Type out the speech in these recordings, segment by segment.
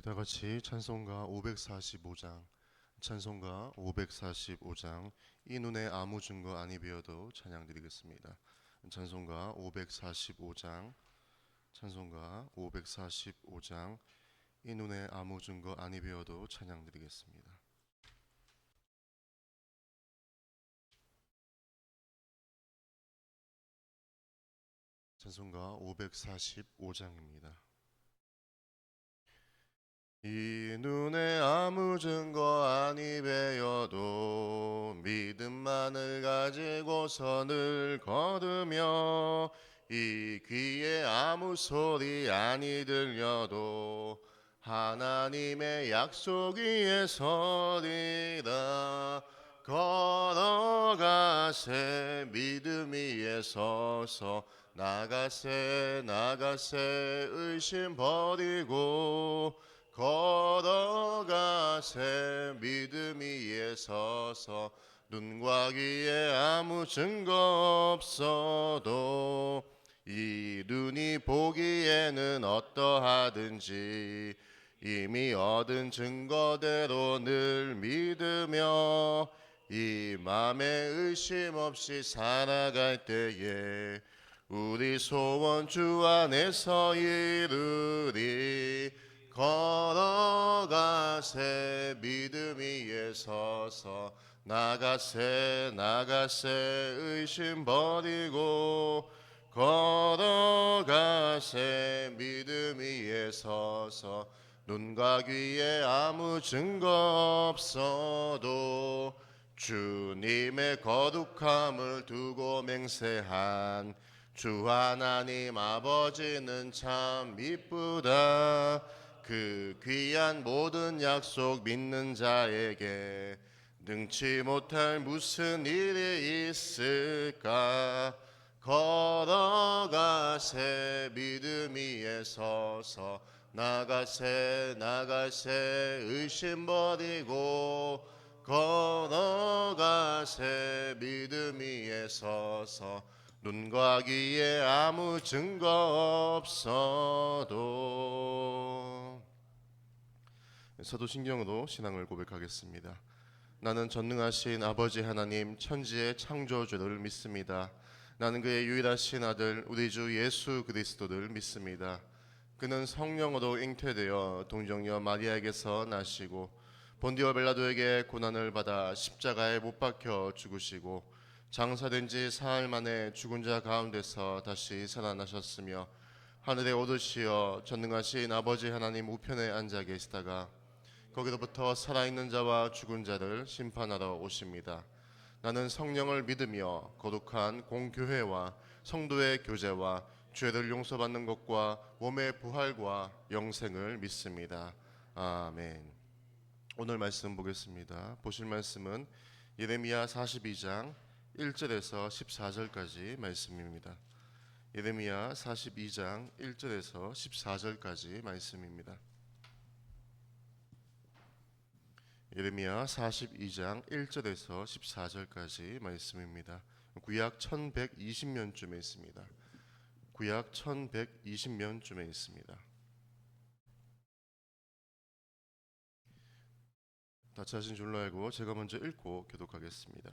다 같이 찬송가 545장, 찬송가 545장, 이 눈에 아무 증거 아니 베어도 찬양 드리겠습니다. 찬송가 545장, 찬송가 545장, 이 눈에 아무 증거 아니 베어도 찬양 드리겠습니다. 찬송가 545장입니다. 이 눈에 아무 증거 아니 베어도 믿음만을 가지고 선을 거두며 이 귀에 아무 소리 아니 들려도 하나님의 약속 위에 서리라. 걸어가세 믿음 위에 서서 나가세 의심 버리고 걸어가세 믿음 위에 서서 눈과 귀에 아무 증거 없어도 이 눈이 보기에는 어떠하든지 이미 얻은 증거대로 늘 믿으며 이 맘에 의심 없이 살아갈 때에 우리 소원 주 안에서 이루리. 걸어가세 믿음 위에 서서 나가세 의심 버리고 걸어가세 믿음 위에 서서 눈과 귀에 아무 증거 없어도 주님의 거룩함을 두고 맹세한 주 하나님 아버지는 참 이쁘다. 그 귀한 모든 약속 믿는 자에게 능치 못할 무슨 일이 있을까. 걸어가세 믿음 위에 서서 나가세 의심 버리고 걸어가세 믿음 위에 서서 눈과 귀에 아무 증거 없어도. 사도신경으로 신앙을 고백하겠습니다. 나는 전능하신 아버지 하나님 천지의 창조주를 믿습니다. 나는 그의 유일하신 아들 우리 주 예수 그리스도를 믿습니다. 그는 성령으로 잉태되어 동정녀 마리아에게서 나시고 본디오 빌라도에게 고난을 받아 십자가에 못 박혀 죽으시고 장사된 지 사흘 만에 죽은 자 가운데서 다시 살아나셨으며 하늘에 오르시어 전능하신 아버지 하나님 우편에 앉아 계시다가 거기로부터 살아있는 자와 죽은 자를 심판하러 오십니다. 나는 성령을 믿으며 거룩한 공교회와 성도의 교제와 죄를 용서받는 것과 몸의 부활과 영생을 믿습니다. 아멘. 오늘 말씀 보겠습니다. 보실 말씀은 예레미야 42장 1절에서 14절까지 말씀입니다. 예레미야 42장 1절에서 14절까지 말씀입니다. 예레미야 42장 1절에서 14절까지 말씀입니다. 구약 1120년쯤에 있습니다. 구약 1120년쯤에 있습니다. 다 찾으신 줄로 알고 제가 먼저 읽고 교독하겠습니다.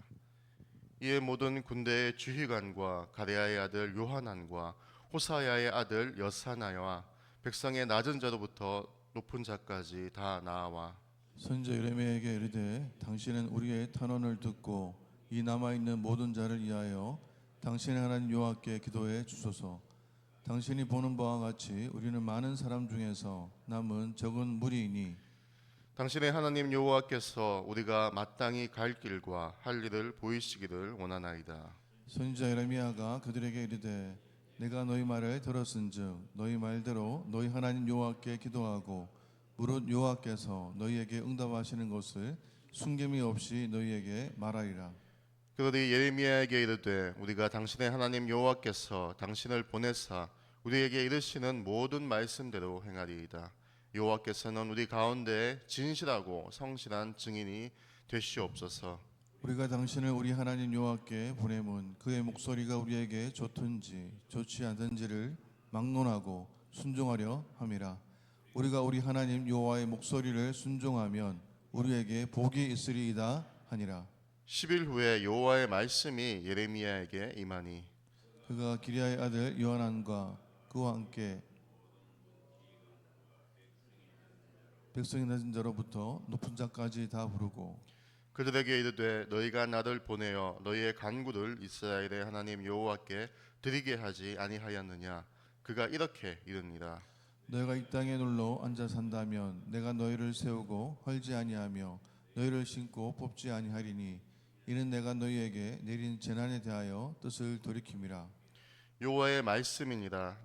이에 모든 군대의 주휘관과 가레야의 아들 요하난과 호사야의 아들 여사나야와 백성의 낮은 자로부터 높은 자까지 다 나와 선지자 예레미야에게 이르되 당신은 우리의 탄원을 듣고 이 남아있는 모든 자를 위하여 당신의 하나님 여호와께 기도해 주소서. 당신이 보는 바와 같이 우리는 많은 사람 중에서 남은 적은 무리이니 당신의 하나님 여호와께서 우리가 마땅히 갈 길과 할 일을 보이시기를 원하나이다. 선지자 예레미야가 그들에게 이르되 내가 너희 말을 들었은즉 너희 말대로 너희 하나님 여호와께 기도하고 무릇 여호와께서 너희에게 응답하시는 것을 숨김이 없이 너희에게 말하리라. 그들이 예레미야에게 이르되 우리가 당신의 하나님 여호와께서 당신을 보내사 우리에게 이르시는 모든 말씀대로 행하리이다. 여호와께서는 우리 가운데 진실하고 성실한 증인이 되시옵소서. 우리가 당신을 우리 하나님 여호와께 보내면 그의 목소리가 우리에게 좋든지 좋지 않든지를 막론하고 순종하려 함이라. 우리가 우리 하나님 여호와의 목소리를 순종하면 우리에게 복이 있으리이다 하니라. 10일 후에 여호와의 말씀이 예레미야에게 임하니 그가 기리아의 아들 요하난과 그와 함께 백성이 낮은 자로부터 높은 자까지 다 부르고 그들에게 이르되 너희가 나를 보내어 너희의 간구를 이스라엘의 하나님 여호와께 드리게 하지 아니하였느냐. 그가 이렇게 이르니라. 너희가 이 땅에 눌러 앉아 산다면 내가 너희를 세우고 헐지 아니하며 너희를 심고 뽑지 아니하리니 이는 내가 너희에게 내린 재난에 대하여 뜻을 돌이킴이라. 여호와의 말씀이니라.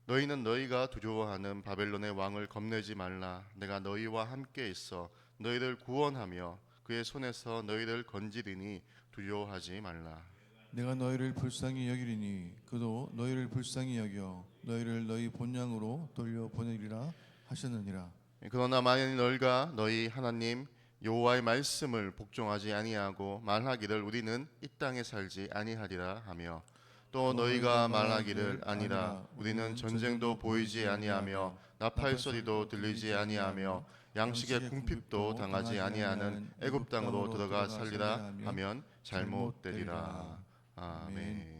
너희는 너희가 두려워하는 바벨론의 왕을 겁내지 말라. 내가 너희와 함께 있어 너희를 구원하며 그의 손에서 너희를 건지리니 두려워하지 말라. 내가 너희를 불쌍히 여기리니 그도 너희를 불쌍히 여겨 너희를 너희 본향으로 돌려 보내리라 하셨느니라. 그러나 만일 너희가 너희 하나님 여호와의 말씀을 복종하지 아니하고 말하기를 우리는 이 땅에 살지 아니하리라 하며 또 너희가 말하기를 아니라 우리는 전쟁도 보이지 아니하며 나팔 소리도 들리지 아니하며 양식의 궁핍도 당하지 아니하는 애굽 땅으로 들어가 살리라 하면 잘못되리라. 아멘.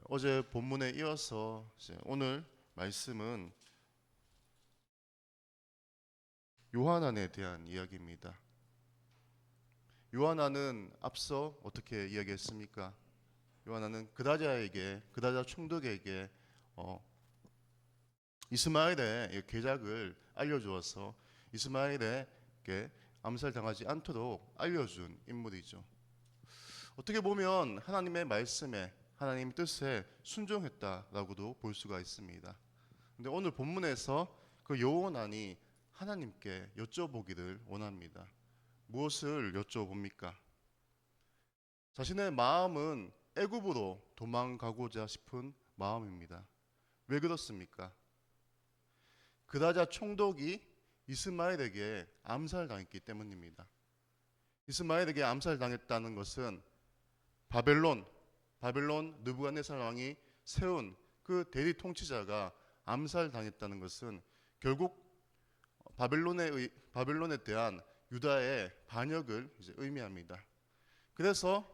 어제 본문에 이어서 오늘 말씀은 요하난에 대한 이야기입니다. 요하난은 앞서 어떻게 이야기했습니까? 요하난은 그다자 총독에게 이스마엘의 계략을 알려주어서 이스마엘에게 암살당하지 않도록 알려준 인물이죠. 어떻게 보면 하나님의 말씀에 하나님 뜻에 순종했다라고도 볼 수가 있습니다. 근데 오늘 본문에서 그 요하난이 하나님께 여쭤보기를 원합니다. 무엇을 여쭤봅니까? 자신의 마음은 애굽으로 도망가고자 싶은 마음입니다. 왜 그렇습니까? 그다자 총독이 이스마엘에게 암살당했기 때문입니다. 이스마엘에게 암살당했다는 것은 바벨론 느부갓네살 왕이 세운 그 대리 통치자가 암살당했다는 것은 결국 바벨론에 대한 유다의 반역을 의미합니다. 그래서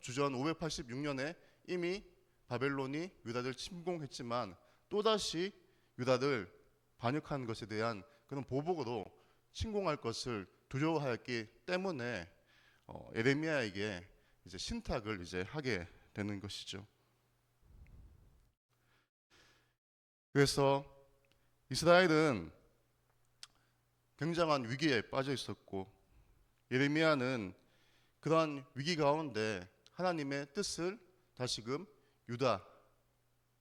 주전 586년에 이미 바벨론이 유다를 침공했지만 또다시 유다를 반역한 것에 대한 그런 보복으로 침공할 것을 두려워하였기 때문에 예레미야에게 신탁을 하게 되는 것이죠. 그래서 이스라엘은 굉장한 위기에 빠져 있었고 예레미야는 그러한 위기 가운데 하나님의 뜻을 다시금 유다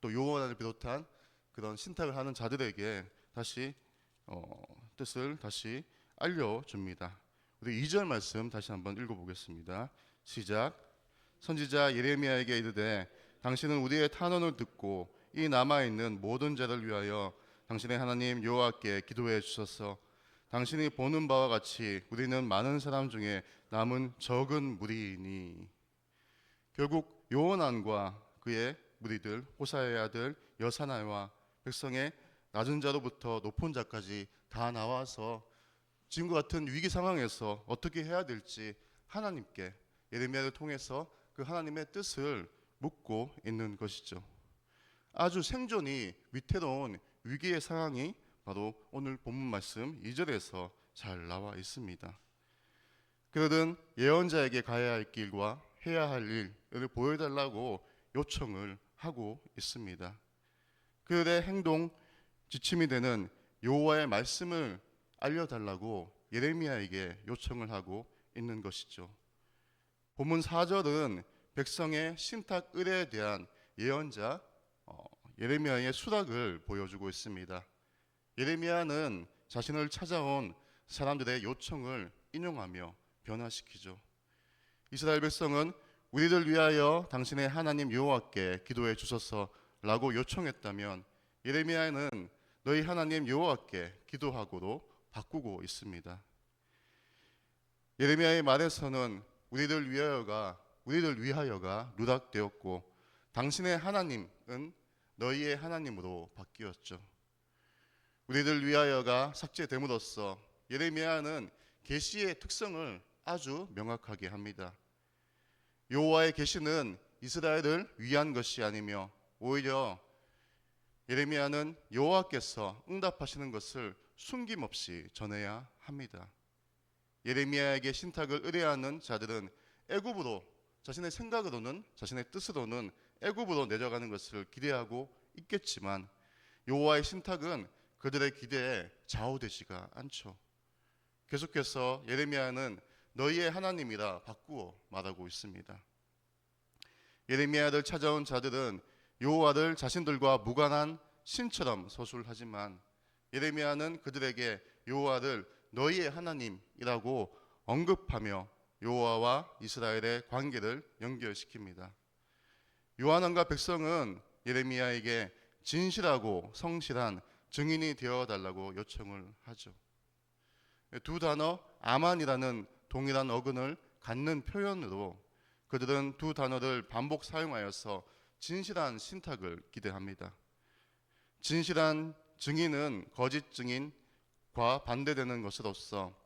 또 요한을 비롯한 그런 신탁을 하는 자들에게 다시 뜻을 다시 알려줍니다. 우리 2절 말씀 다시 한번 읽어보겠습니다. 시작. 선지자 예레미야에게 이르되 당신은 우리의 탄원을 듣고 이 남아있는 모든 자를 위하여 당신의 하나님 여호와께 기도해 주소서. 당신이 보는 바와 같이 우리는 많은 사람 중에 남은 적은 무리이니. 결국 요한과 그의 무리들 호사의 아들 여사나와 백성의 낮은 자로부터 높은 자까지 다 나와서 지금과 같은 위기 상황에서 어떻게 해야 될지 하나님께 예레미야를 통해서 그 하나님의 뜻을 묻고 있는 것이죠. 아주 생존이 위태로운 위기의 상황이 바로 오늘 본문 말씀 2절에서 잘 나와 있습니다. 그들은 예언자에게 가야 할 길과 해야 할 일을 보여달라고 요청을 하고 있습니다. 그들의 행동 지침이 되는 여호와의 말씀을 알려달라고 예레미야에게 요청을 하고 있는 것이죠. 본문 4절은 백성의 신탁 의례에 대한 예언자 예레미야의 수락을 보여주고 있습니다. 예레미야는 자신을 찾아온 사람들의 요청을 인용하며 변화시키죠. 이스라엘 백성은 우리를 위하여 당신의 하나님 여호와께 기도해 주소서라고 요청했다면 예레미야는 너희 하나님 여호와께 기도하고로 바꾸고 있습니다. 예레미야의 말에서는 우리를 위하여가 우리를 위하여가 누락되었고 당신의 하나님은 너희의 하나님으로 바뀌었죠. 우리를 위하여가 삭제됨으로써 예레미야는 계시의 특성을 아주 명확하게 합니다. 여호와의 계시는 이스라엘을 위한 것이 아니며 오히려 예레미야는 여호와께서 응답하시는 것을 숨김없이 전해야 합니다. 예레미야에게 신탁을 의뢰하는 자들은 애굽으로 자신의 생각으로는 자신의 뜻으로는 애굽으로 내려가는 것을 기대하고 있겠지만 여호와의 신탁은 그들의 기대에 좌우되지가 않죠. 계속해서 예레미야는 너희의 하나님이라 바꾸어 말하고 있습니다. 예레미야를 찾아온 자들은 여호와를 자신들과 무관한 신처럼 서술하지만 예레미야는 그들에게 여호와를 너희의 하나님이라고 언급하며 여호와와 이스라엘의 관계를 연결시킵니다. 요한왕과 백성은 예레미야에게 진실하고 성실한 증인이 되어달라고 요청을 하죠. 두 단어 아만이라는 동일한 어근을 갖는 표현으로 그들은 두 단어를 반복 사용하여서 진실한 신탁을 기대합니다. 진실한 증인은 거짓 증인과 반대되는 것으로서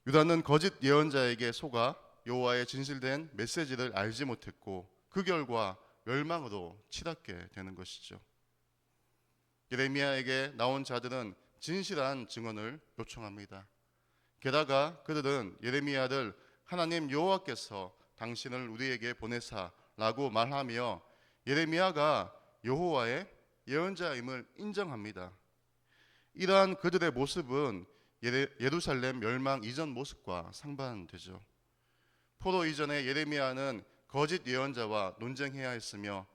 유다는 거짓 예언자에게 속아 여호와의 진실된 메시지를 알지 못했고 그 결과 멸망으로 치닫게 되는 것이죠. 예레미야에게 나온 자들은 진실한 증언을 요청합니다. 게다가 그들은 예레미야를 하나님 여호와께서 당신을 우리에게 보내사라고 말하며 예레미야가 여호와의 예언자임을 인정합니다. 이러한 그들의 모습은 예루살렘 멸망 이전 모습과 상반되죠. 포로 이전에 예레미야는 거짓 예언자와 논쟁해야 했으며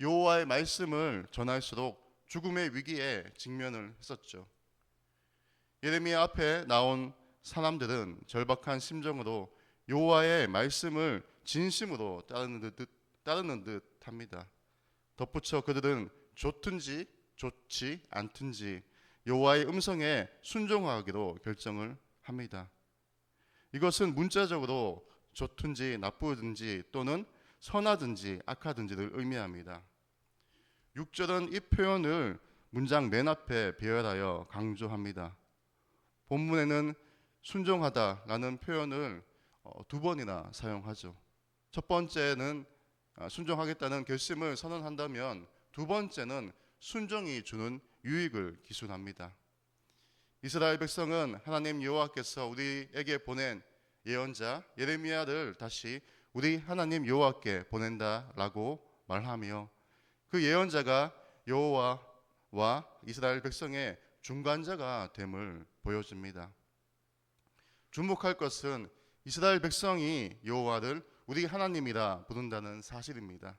여호와의 말씀을 전할수록 죽음의 위기에 직면을 했었죠. 예레미야 앞에 나온 사람들은 절박한 심정으로 여호와의 말씀을 진심으로 따르는 듯합니다. 덧붙여 그들은 좋든지 좋지 않든지 여호와의 음성에 순종하기로 결정을 합니다. 이것은 문자적으로 좋든지 나쁘든지 또는 선하든지 악하든지를 의미합니다. 6절은 이 표현을 문장 맨 앞에 배열하여 강조합니다. 본문에는 순종하다라는 표현을 두 번이나 사용하죠. 첫 번째는 순종하겠다는 결심을 선언한다면 두 번째는 순종이 주는 유익을 기술합니다. 이스라엘 백성은 하나님 여호와께서 우리에게 보낸 예언자 예레미야를 다시 우리 하나님 여호와께 보낸다라고 말하며 그 예언자가 여호와와 이스라엘 백성의 중간자가 됨을 보여줍니다. 주목할 것은 이스라엘 백성이 여호와를 우리 하나님이라 부른다는 사실입니다.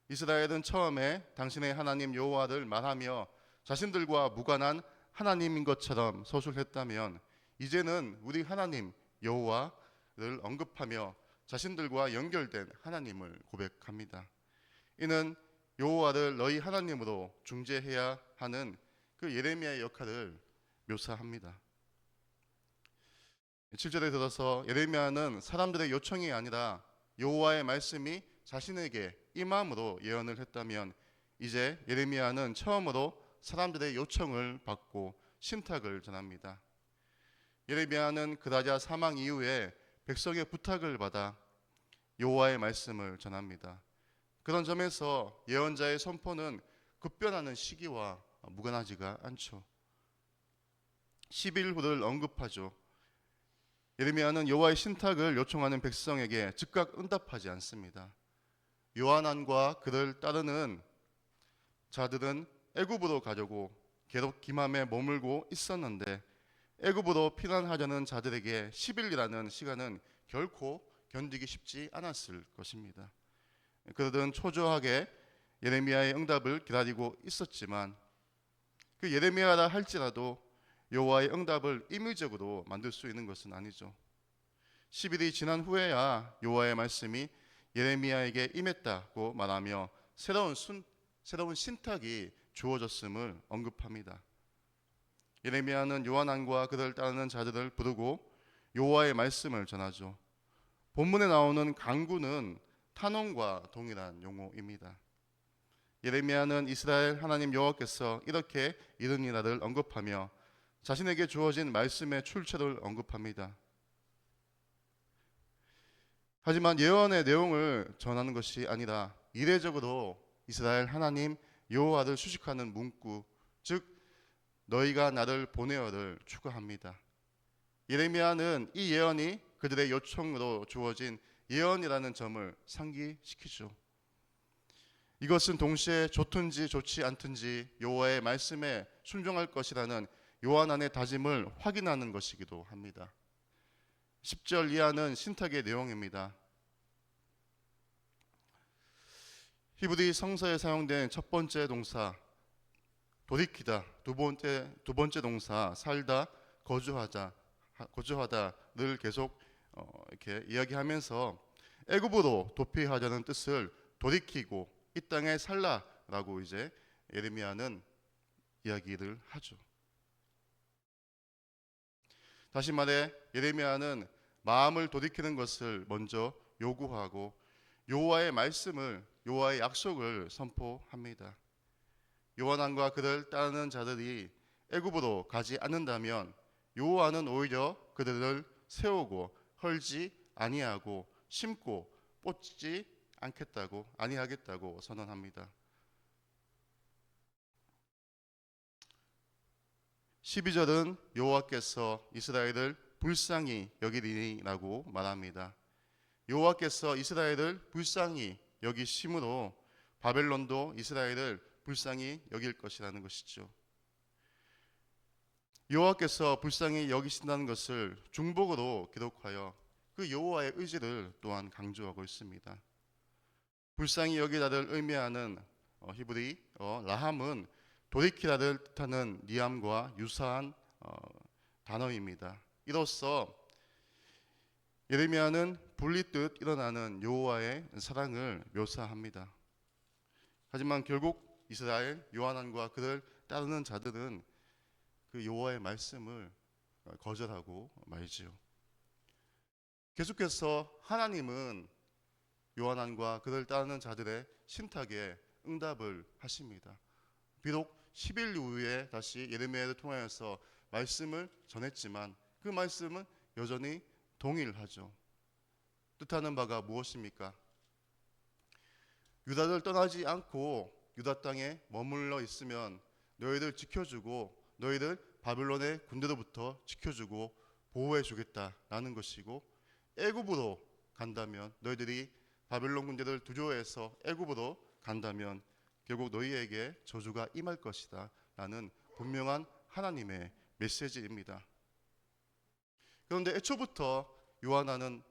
이스라엘은 처음에 당신의 하나님 여호와를 말하며 자신들과 무관한 하나님인 것처럼 서술했다면 이제는 우리 하나님 여호와를 언급하며 자신들과 연결된 하나님을 고백합니다. 이는 여호와를 너희 하나님으로 중재해야 하는 그 예레미야의 역할을 묘사합니다. 7절에 들어서 예레미야는 사람들의 요청이 아니라 여호와의 말씀이 자신에게 임함으로 예언을 했다면 이제 예레미야는 처음으로 사람들의 요청을 받고 신탁을 전합니다. 예레미야는 그라냐 사망 이후에 백성의 부탁을 받아 여호와의 말씀을 전합니다. 그런 점에서 예언자의 선포는 급변하는 시기와 무관하지가 않죠. 10일 후를 언급하죠. 예레미야는 여호와의 신탁을 요청하는 백성에게 즉각 응답하지 않습니다. 요한안과 그를 따르는 자들은 애굽으로 가려고 계속 기맘에 머물고 있었는데 애굽으로 피난하려는 자들에게 10일이라는 시간은 결코 견디기 쉽지 않았을 것입니다. 그들은 초조하게 예레미야의 응답을 기다리고 있었지만 그 예레미야라 할지라도 여호와의 응답을 임의적으로 만들 수 있는 것은 아니죠. 10일이 지난 후에야 여호와의 말씀이 예레미야에게 임했다고 말하며 새로운 신탁이 주어졌음을 언급합니다. 예레미야는 요한안과 그를 따르는 자들을 부르고 여호와의 말씀을 전하죠. 본문에 나오는 강구는 탄원과 동일한 용어입니다. 예레미야는 이스라엘 하나님 여호와께서 이렇게 이르니라를 언급하며 자신에게 주어진 말씀의 출처를 언급합니다. 하지만 예언의 내용을 전하는 것이 아니라 이례적으로 이스라엘 하나님 여호와를 수식하는 문구, 즉 너희가 나를 보내어를 추구합니다. 예레미야는 이 예언이 그들의 요청으로 주어진 예언이라는 점을 상기시키죠. 이것은 동시에 좋든지 좋지 않든지 여호와의 말씀에 순종할 것이라는 요한안의 다짐을 확인하는 것이기도 합니다. 10절 이하는 신탁의 내용입니다. 히브리 성서에 사용된 첫 번째 동사 돌이키다, 두 번째 동사 살다, 거주하다를 계속 이렇게 이야기하면서 애굽으로 도피하자는 뜻을 돌이키고 이 땅에 살라라고 이제 예레미야는 이야기를 하죠. 다시 말해 예레미야는 마음을 돌이키는 것을 먼저 요구하고 여호와의 말씀을, 여호와의 약속을 선포합니다. 요한왕과 그를 따르는 자들이 애굽으로 가지 않는다면 여호와는 오히려 그들을 세우고 헐지 아니하고 심고 뽑지 아니하겠다고 선언합니다. 12절은 여호와께서 이스라엘을 불쌍히 여기리라고 말합니다. 여호와께서 이스라엘을 불쌍히 여기심으로 바벨론도 이스라엘을 불쌍히 여길 것이라는 것이죠. 여호와께서 불쌍히 여기신다는 것을 중복으로 기록하여 그 여호와의 의지를 또한 강조하고 있습니다. 불쌍히 여기다를 의미하는 히브리 라함은 돌이키다를 뜻하는 니암과 유사한 단어입니다. 이로써 예레미야는 불리듯 일어나는 여호와의 사랑을 묘사합니다. 하지만 결국 이스라엘 요한안과 그를 따르는 자들은 그 여호와의 말씀을 거절하고 말지요. 계속해서 하나님은 요한안과 그를 따르는 자들의 신탁에 응답을 하십니다. 비록 10일 이후에 다시 예레미야를 통하여서 말씀을 전했지만 그 말씀은 여전히 동일하죠. 뜻하는 바가 무엇입니까? 유다를 떠나지 않고 유다 땅에 머물러 있으면 너희들 지켜주고 너희들 바벨론의 군대로부터 지켜주고 보호해 주겠다라는 것이고, 애굽으로 간다면 너희들이 바벨론 군대를 두려워해서 애굽으로 간다면 결국 너희에게 저주가 임할 것이다 라는 분명한 하나님의 메시지입니다. 그런데 애초부터 요한아는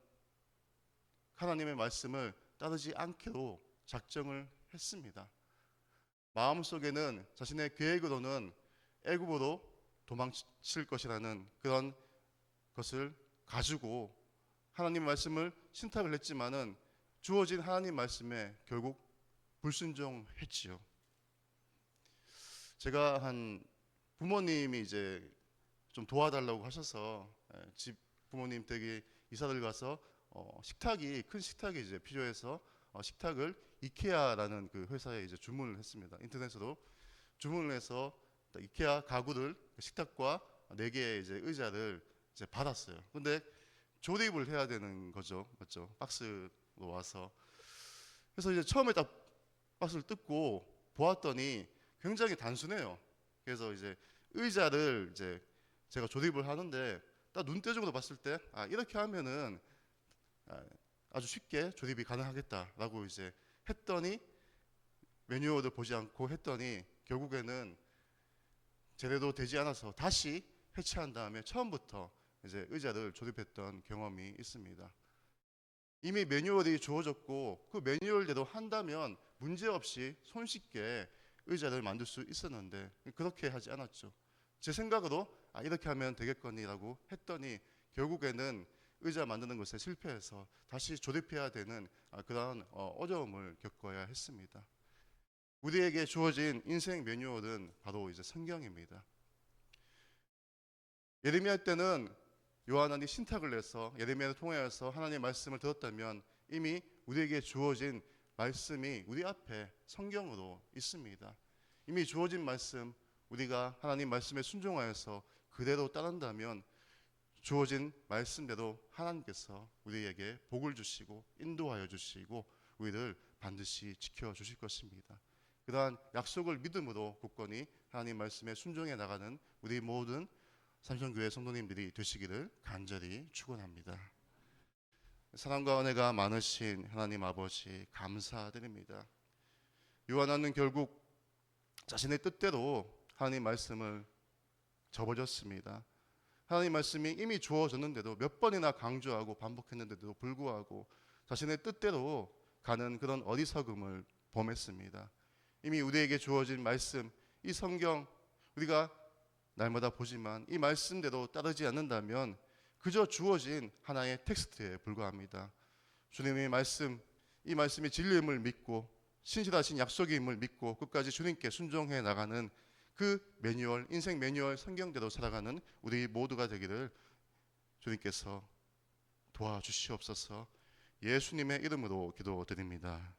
하나님의 말씀을 따르지 않기로 작정을 했습니다. 마음속에는 자신의 계획으로는 애굽으로 도망칠 것이라는 그런 것을 가지고 하나님 말씀을 신탁을 했지만은 주어진 하나님 말씀에 결국 불순종했지요. 제가 한 부모님이 이제 좀 도와달라고 하셔서 집 부모님 댁에 이사를 가서 큰 식탁이 이제 필요해서 식탁을 이케아라는 그 회사에 이제 주문을 했습니다. 인터넷으로 주문을 해서 이케아 가구를 식탁과 4개의 이제 의자를 이제 받았어요. 근데 조립을 해야 되는 거죠, 맞죠? 박스로 와서. 그래서 이제 처음에 딱 박스를 뜯고 보았더니 굉장히 단순해요. 그래서 이제 의자를 이제 제가 조립을 하는데 딱 눈대중으로 봤을 때 이렇게 하면은 아주 쉽게 조립이 가능하겠다라고 이제 했더니 매뉴얼을 보지 않고 했더니 결국에는 제대로 되지 않아서 다시 해체한 다음에 처음부터 이제 의자를 조립했던 경험이 있습니다. 이미 매뉴얼이 주어졌고 그 매뉴얼대로 한다면 문제없이 손쉽게 의자를 만들 수 있었는데 그렇게 하지 않았죠. 제 생각으로 이렇게 하면 되겠거니라고 했더니 결국에는 의자 만드는 것에 실패해서 다시 조립해야 되는 그런 어려움을 겪어야 했습니다. 우리에게 주어진 인생 매뉴얼은 바로 이제 성경입니다. 예레미야 때는 요한이 신탁을 내서 예레미야를 통하여서 하나님의 말씀을 들었다면 이미 우리에게 주어진 말씀이 우리 앞에 성경으로 있습니다. 이미 주어진 말씀, 우리가 하나님 말씀에 순종하여서 그대로 따른다면 주어진 말씀대로 하나님께서 우리에게 복을 주시고 인도하여 주시고 우리를 반드시 지켜주실 것입니다. 그러한 약속을 믿음으로 굳건히 하나님 말씀에 순종해 나가는 우리 모든 삼성교회 성도님들이 되시기를 간절히 축원합니다. 사랑과 은혜가 많으신 하나님 아버지 감사드립니다. 요한은 결국 자신의 뜻대로 하나님 말씀을 접어졌습니다. 하나님 말씀이 이미 주어졌는데도 몇 번이나 강조하고 반복했는데도 불구하고 자신의 뜻대로 가는 그런 어리석음을 범했습니다. 이미 우리에게 주어진 말씀, 이 성경 우리가 날마다 보지만 이 말씀대로 따르지 않는다면 그저 주어진 하나의 텍스트에 불과합니다. 주님의 말씀, 이 말씀이 진리임을 믿고 신실하신 약속임을 믿고 끝까지 주님께 순종해 나가는 그 매뉴얼, 인생 매뉴얼 성경대로 살아가는 우리 모두가 되기를 주님께서 도와주시옵소서. 예수님의 이름으로 기도드립니다.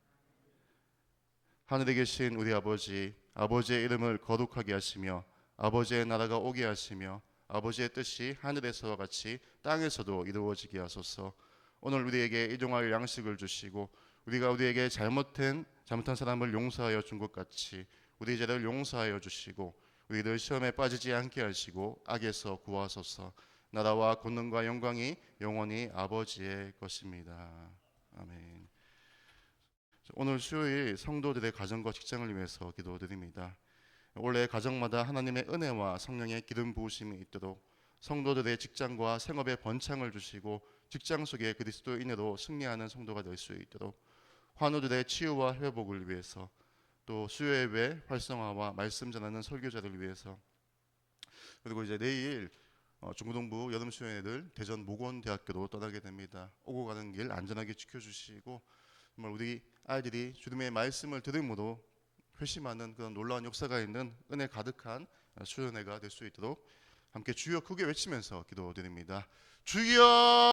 하늘에 계신 우리 아버지, 아버지의 이름을 거룩하게 하시며 아버지의 나라가 오게 하시며 아버지의 뜻이 하늘에서와 같이 땅에서도 이루어지게 하소서. 오늘 우리에게 일용할 양식을 주시고 우리가 우리에게 잘못한 사람을 용서하여 준 것 같이 우리 죄를 용서하여 주시고 우리를 시험에 빠지지 않게 하시고 악에서 구하소서. 나라와 권능과 영광이 영원히 아버지의 것입니다. 아멘. 오늘 수요일 성도들의 가정과 직장을 위해서 기도드립니다. 올해 가정마다 하나님의 은혜와 성령의 기름 부으심이 있도록 성도들의 직장과 생업에 번창을 주시고 직장 속에 그리스도인으로 승리하는 성도가 될 수 있도록 환우들의 치유와 회복을 위해서 또 수요예배 활성화와 말씀 전하는 설교자를 위해서 그리고 이제 내일 중고등부 여름 수련회를 대전 모건대학교로 떠나게 됩니다. 오고 가는 길 안전하게 지켜주시고 정말 우리 아이들이 주님의 말씀을 들음으로 회심하는 그런 놀라운 역사가 있는 은혜 가득한 수련회가 될 수 있도록 함께 주여 크게 외치면서 기도드립니다. 주여!